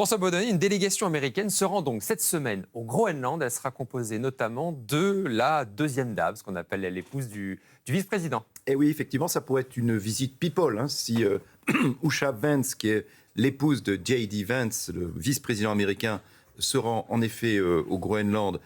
François Baudonnet, une délégation américaine se rend donc cette semaine au Groenland. Elle sera composée notamment de la deuxième dame, ce qu'on appelle l'épouse du vice-président. Et oui, effectivement, ça pourrait être une visite people. Si Usha Vance, qui est l'épouse de J.D. Vance, le vice-président américain, se rend en effet au Groenland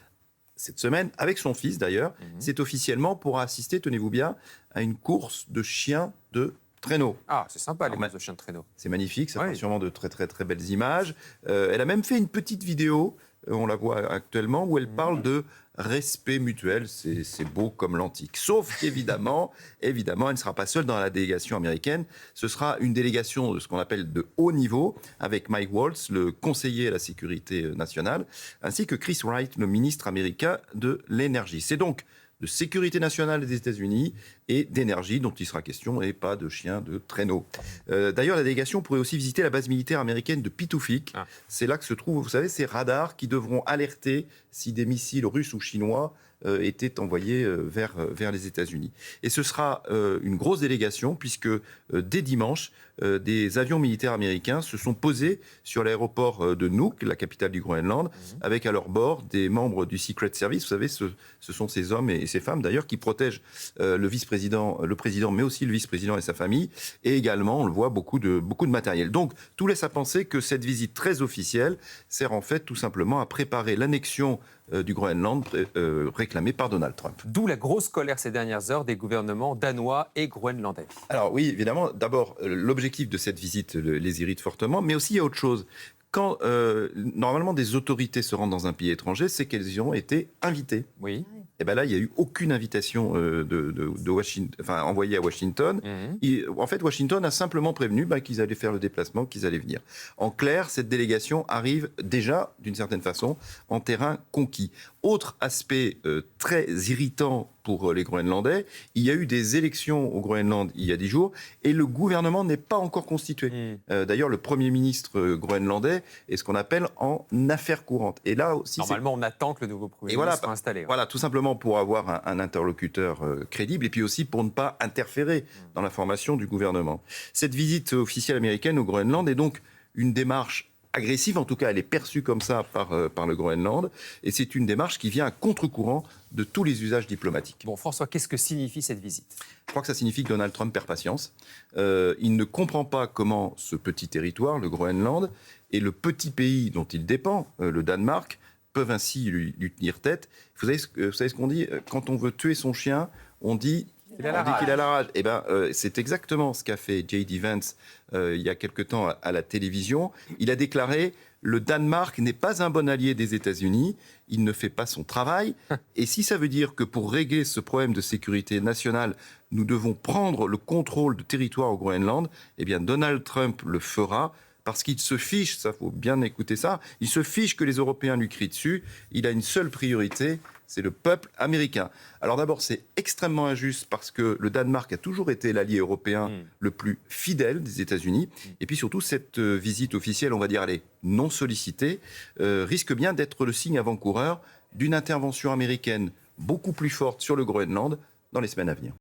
cette semaine, avec son fils d'ailleurs, c'est officiellement pour assister, tenez-vous bien, à une course de chiens de traîneau. Ah, c'est sympa, les courses de chiens de traîneau. C'est magnifique, ça Oui. fera sûrement de très très très belles images. Elle a même fait une petite vidéo, on la voit actuellement, où elle parle de respect mutuel. C'est beau comme l'antique. Sauf qu'évidemment, elle ne sera pas seule dans la délégation américaine. Ce sera une délégation de ce qu'on appelle de haut niveau, avec Mike Waltz, le conseiller à la sécurité nationale, ainsi que Chris Wright, le ministre américain de l'énergie. C'est donc de sécurité nationale des États-Unis et d'énergie dont il sera question, et pas de chiens de traîneau. D'ailleurs, la délégation pourrait aussi visiter la base militaire américaine de Pitoufik. C'est là que se trouvent, vous savez, ces radars qui devront alerter si des missiles russes ou chinois étaient envoyés vers les États-Unis. Et ce sera une grosse délégation, puisque dès dimanche, des avions militaires américains se sont posés sur l'aéroport de Nuuk, la capitale du Groenland, avec à leur bord des membres du Secret Service. Vous savez, ce sont ces hommes et ces femmes, d'ailleurs, qui protègent le président, mais aussi le vice-président et sa famille. Et également, on le voit, beaucoup de matériel. Donc, tout laisse à penser que cette visite très officielle sert en fait tout simplement à préparer l'annexion du Groenland réclamée par Donald Trump. D'où la grosse colère ces dernières heures des gouvernements danois et groenlandais. Alors oui, évidemment, d'abord, l'objectif de cette visite les irrite fortement, mais aussi il y a autre chose. Quand normalement des autorités se rendent dans un pays étranger, c'est qu'elles y ont été invitées. Oui. Et bien là, il n'y a eu aucune invitation de Washington, enfin, envoyée à Washington. En fait, Washington a simplement prévenu qu'ils allaient faire le déplacement, qu'ils allaient venir. En clair, cette délégation arrive déjà, d'une certaine façon, en terrain conquis. Autre aspect très irritant pour les Groenlandais, il y a eu des élections au Groenland il y a 10 jours et le gouvernement n'est pas encore constitué. D'ailleurs, le Premier ministre groenlandais est ce qu'on appelle en affaires courantes. Et là aussi, normalement, on attend que le nouveau Premier ministre soit installé. Voilà, tout simplement pour avoir un interlocuteur crédible et puis aussi pour ne pas interférer dans la formation du gouvernement. Cette visite officielle américaine au Groenland est donc une démarche agressive, en tout cas elle est perçue comme ça par le Groenland, et c'est une démarche qui vient à contre-courant de tous les usages diplomatiques. Bon, François, qu'est-ce que signifie cette visite ? Je crois que ça signifie que Donald Trump perd patience. Il ne comprend pas comment ce petit territoire, le Groenland, et le petit pays dont il dépend, le Danemark, peuvent ainsi lui tenir tête. Vous savez ce qu'on dit ? Quand on veut tuer son chien, on dit qu'il a la rage. Eh ben, c'est exactement ce qu'a fait J.D. Vance il y a quelque temps à la télévision. Il a déclaré « Le Danemark n'est pas un bon allié des États-Unis, il ne fait pas son travail. Et si ça veut dire que pour régler ce problème de sécurité nationale, nous devons prendre le contrôle du territoire au Groenland, eh bien Donald Trump le fera. » Parce qu'il se fiche, ça faut bien écouter ça, il se fiche que les Européens lui crient dessus, il a une seule priorité, c'est le peuple américain. Alors d'abord, c'est extrêmement injuste parce que le Danemark a toujours été l'allié européen le plus fidèle des États-Unis. Et puis surtout, cette visite officielle, on va dire, elle est non sollicitée, risque bien d'être le signe avant-coureur d'une intervention américaine beaucoup plus forte sur le Groenland dans les semaines à venir.